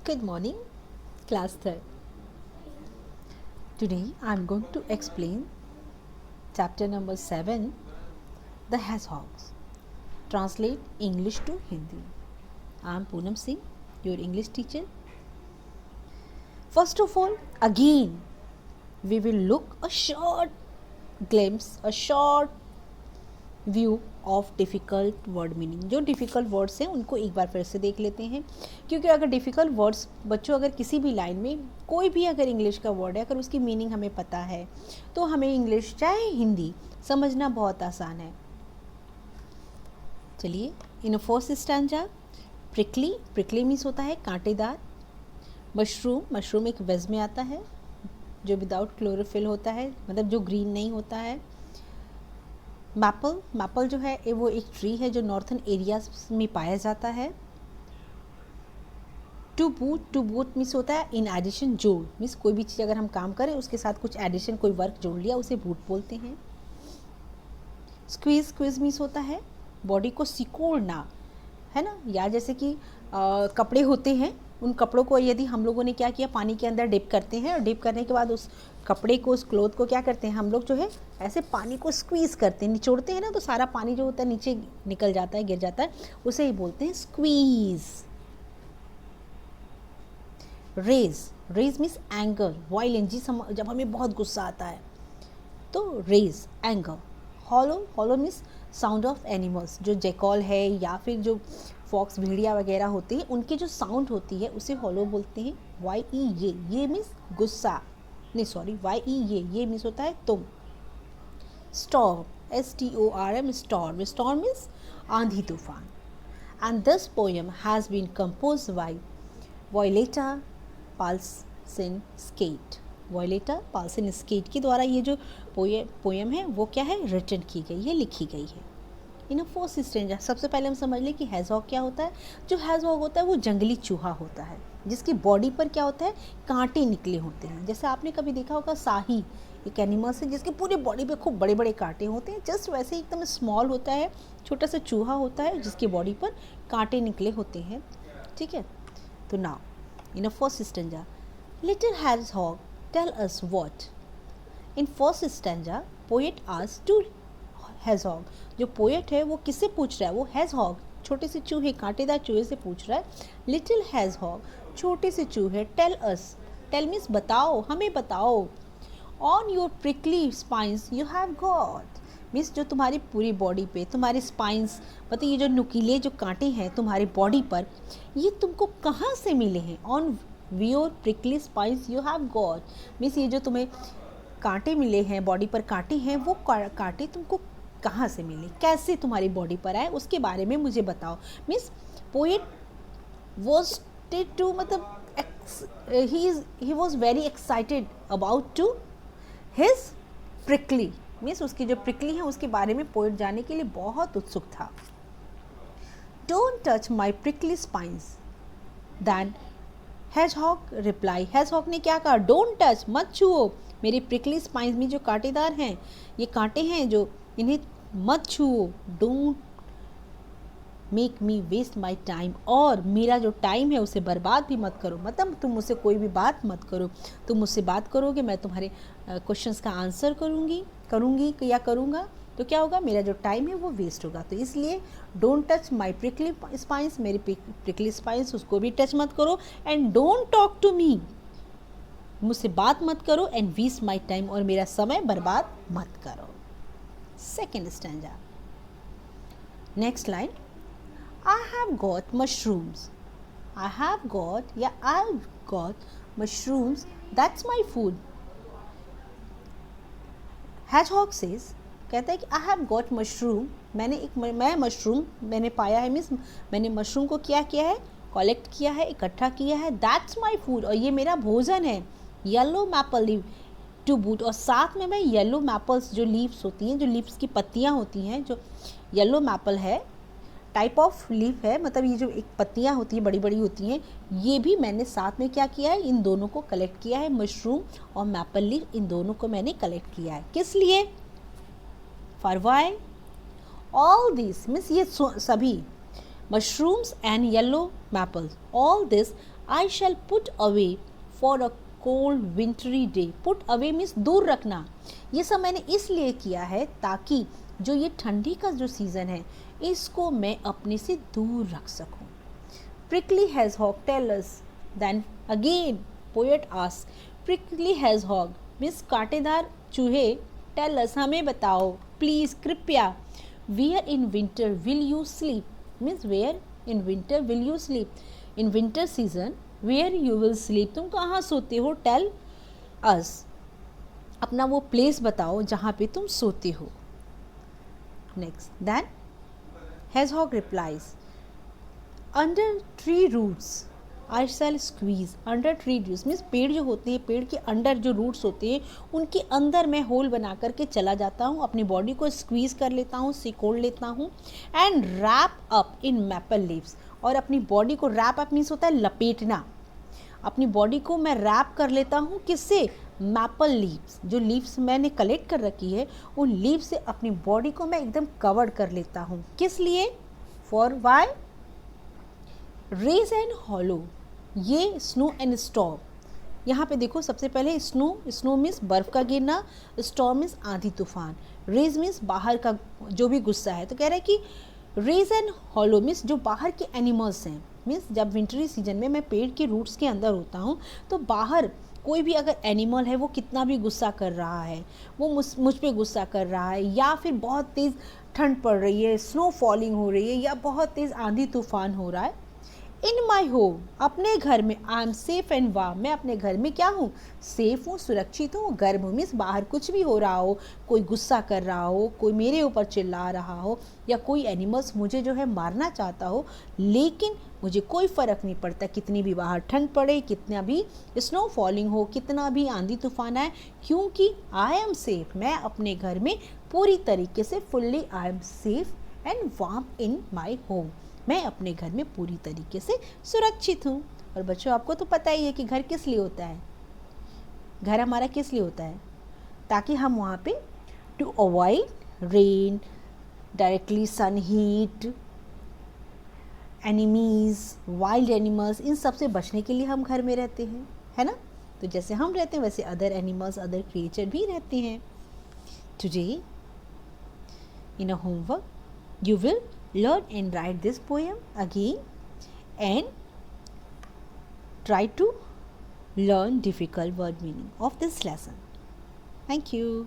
Good morning, class 3rd. Today I am going to explain chapter number 7, The Hedgehogs. Translate English to Hindi. I am Poonam Singh, your English teacher. First of all, again, we will look a short glimpse, a short view of difficult word meaning. जो difficult words हैं उनको एक बार फिर से देख लेते हैं, क्योंकि अगर डिफ़िकल्ट वर्ड्स बच्चों अगर किसी भी लाइन में कोई भी अगर इंग्लिश का वर्ड है, अगर उसकी मीनिंग हमें पता है तो हमें इंग्लिश चाहे हिंदी समझना बहुत आसान है. चलिए, in first stanza, prickly. Prickly means होता है कांटेदार. मशरूम. मशरूम एक वेज में आता है जो विदाउट क्लोरोफिल होता है, मतलब जो ग्रीन नहीं होता है. मैपल. मैपल जो है वो एक ट्री है जो नॉर्थन एरियाज में पाया जाता है. To boot. To boot means होता है इन एडिशन, जोड़. मीन्स कोई भी चीज़ अगर हम काम करें उसके साथ कुछ एडिशन, कोई वर्क जोड़ लिया, उसे बूट बोलते हैं. स्क्वीज. स्क्वीज मीन्स होता है बॉडी को सिकोड़ना, है ना. या जैसे कि कपड़े होते हैं, उन कपड़ों को यदि हम लोगों ने क्या किया, पानी के अंदर डिप करते हैं और डिप करने के बाद उस कपड़े को, उस क्लोथ को क्या करते हैं हम लोग जो है ऐसे पानी को स्क्वीज़ करते हैं, निचोड़ते हैं ना, तो सारा पानी जो होता है नीचे निकल जाता है, गिर जाता है, उसे ही बोलते हैं squeeze. Rage. Rage means anger, violence. जब हमें बहुत गुस्सा आता है तो rage, anger. Howl. Howl means sound of animals. जो जैकॉल है या फिर जो फॉक्स, भेड़िया वगैरह होती है, उनकी जो साउंड होती है उसे हॉलो बोलते हैं. वाई ई ये मीन्स गुस्सा, नहीं सॉरी, वाई ई ये मीन्स होता है तुम. Storm. STORM, storm. Storm means आंधी तूफान. And this poem has been compose by Violeta Palsinskate. Violeta Palsinskate के द्वारा ये जो पोएम है वो क्या है, रिटन की गई है, लिखी गई है. इन फर्स्ट स्ट्रेंजर, सबसे पहले हम समझ लें कि हैज़हॉग क्या होता है. जो हैज़हॉग होता है वो जंगली चूहा होता है जिसकी बॉडी पर क्या होता है, कांटे निकले होते हैं. जैसे आपने कभी देखा होगा शाही एक एनिमल्स है जिसके पूरे बॉडी पे खूब बड़े बड़े कांटे होते हैं. जस्ट वैसे ही एकदम स्मॉल होता है, छोटा सा चूहा होता है जिसकी बॉडी पर कांटे निकले होते हैं. ठीक है. तो now in first stranger, little hedgehog tell us what. In first stranger poet asked to hedgehog. जो पोएट है वो किससे पूछ रहा है, वो हैज़हॉग, छोटे से चूहे, कांटेदार चूहे से पूछ रहा है. लिटिल हैज़हॉग, छोटे से चूहे. Tell us. टेल मीन्स बताओ, हमें बताओ. On your prickly spines you have got. Means जो तुम्हारी पूरी बॉडी पे, तुम्हारे स्पाइंस, मतलब ये जो नुकीले जो कांटे हैं तुम्हारी बॉडी पर, ये तुमको कहाँ से मिले हैं. On your prickly spines you have got means ये जो तुम्हें कांटे मिले हैं, बॉडी पर कांटे हैं, वो कांटे तुमको कहाँ से मिले, कैसे तुम्हारी बॉडी पर आए, उसके बारे में मुझे बताओ. मीन्स पोएट वॉज टू, मतलब he was very excited about to his prickly. Means उसकी जो प्रिकली है उसके बारे में पोएट जानने के लिए बहुत उत्सुक था. Don't touch my prickly spines. Then hedgehog reply. hedgehog ने क्या कहा, don't touch, मत छुओ मेरे प्रिकली स्पाइंस में जो कांटेदार हैं, ये कांटे हैं जो, इन्हें मत छुओ. Don't make me waste my time. और मेरा जो टाइम है उसे बर्बाद भी मत करो. मतलब तुम मुझसे कोई भी बात मत करो. तुम मुझसे बात करोगे, मैं तुम्हारे क्वेश्चंस का आंसर करूँगी या करूँगा, तो क्या होगा, मेरा जो टाइम है वो वेस्ट होगा. तो इसलिए don't touch my prickly spines, मेरे प्रिकली स्पाइंस उसको भी टच मत करो. And don't talk to me, मुझसे बात मत करो. एंड वेस्ट माई टाइम, और मेरा समय बर्बाद मत करो. Second stanza, next line. I have got mushrooms. I have got, या I've got mushrooms. That's my food. Hedgehog says, कहता है कि I have got mushroom. मैं मशरूम मैंने पाया है. मीन्स मैंने मशरूम को क्या किया है, कलेक्ट किया है, इकट्ठा किया है. That's my food, और ये मेरा भोजन है. Yellow maple leaf to boot, और साथ में मैं येलो मैपल्स, जो लीव्स होती हैं, जो लीव्स की पत्तियाँ होती हैं, जो येलो मैपल है, टाइप ऑफ लीफ है, मतलब ये जो एक पत्तियाँ होती हैं बड़ी बड़ी होती हैं, ये भी मैंने साथ में क्या किया है, इन दोनों को कलेक्ट किया है. मशरूम और मैपल लीफ, इन दोनों को मैंने कलेक्ट किया है. किस लिए, for why. All this means ये सभी, mushrooms and yellow maples, all this I shall put away for a cold wintry day. Put away means दूर रखना। ये सब मैंने इसलिए किया है ताकि जो ये ठंडी का जो सीज़न है इसको मैं अपने से दूर रख सकूं। Prickly hedgehog tell us. Then again poet asks, prickly hedgehog means कांटेदार चूहे, tell us हमें बताओ, please कृपया, where in winter will you sleep means where in winter will you sleep, in winter season where you will sleep, तुम कहाँ सोते हो, tell us, अपना वो प्लेस बताओ जहाँ पे तुम सोते हो। Next, then hedgehog replies, under tree roots I shall squeeze. Under tree roots means पेड़ जो होते हैं, पेड़ के अंडर जो रूट्स होते हैं उनके अंदर मैं होल बना करके चला जाता हूँ, अपनी बॉडी को स्क्वीज कर लेता हूँ, सिकोड़ लेता हूँ। And wrap up in maple leaves, और अपनी बॉडी को रैप अप मीन्स होता है लपेटना, अपनी बॉडी को मैं रैप कर लेता हूँ किससे, मैपल लीव्स, जो लीव्स मैंने कलेक्ट कर रखी है उन लीव्स से अपनी बॉडी को मैं एकदम कवर कर लेता हूँ। किस लिए, for why, rage and howl, ये स्नो एंड स्टॉर्म। यहाँ पे देखो सबसे पहले स्नो, स्नो मीन्स बर्फ़ का गिरना, स्टॉर्म मीन्स आंधी तूफान, रेज मीन्स बाहर का जो भी गुस्सा है। तो कह रहा है कि रेज एंड हॉलो मीन्स जो बाहर के एनिमल्स हैं, मीन्स जब विंटरी सीजन में मैं पेड़ के रूट्स के अंदर होता हूँ तो बाहर कोई भी अगर एनिमल है वो कितना भी गुस्सा कर रहा है, वो मुझ पे गुस्सा कर रहा है, या फिर बहुत तेज़ ठंड पड़ रही है, स्नो फॉलिंग हो रही है, या बहुत तेज़ आंधी तूफान हो रहा है, इन माई होम, अपने घर में, I am safe and warm, मैं अपने घर में क्या हूँ, सेफ हूँ, सुरक्षित हूँ, गर्म हूँ। मीन्स बाहर कुछ भी हो रहा हो, कोई गुस्सा कर रहा हो, कोई मेरे ऊपर चिल्ला रहा हो, या कोई एनिमल्स मुझे जो है मारना चाहता हो, लेकिन मुझे कोई फ़र्क नहीं पड़ता कितनी भी बाहर ठंड पड़े, कितना भी स्नो फॉलिंग हो, कितना भी आंधी तूफान आए, क्योंकि आई एम सेफ, मैं अपने घर में पूरी तरीके से fully I am safe and warm in my home, मैं अपने घर में पूरी तरीके से सुरक्षित हूँ। और बच्चों आपको तो पता ही है कि घर किस लिए होता है, घर हमारा किस लिए होता है, ताकि हम वहाँ पे to avoid rain, directly sun heat, enemies, wild animals, इन सब से बचने के लिए हम घर में रहते हैं, है ना। तो जैसे हम रहते हैं वैसे अदर एनिमल्स, अदर क्रिएचर भी रहते हैं। Today in a homework you will learn and write this poem again and try to learn difficult word meaning of this lesson. Thank you.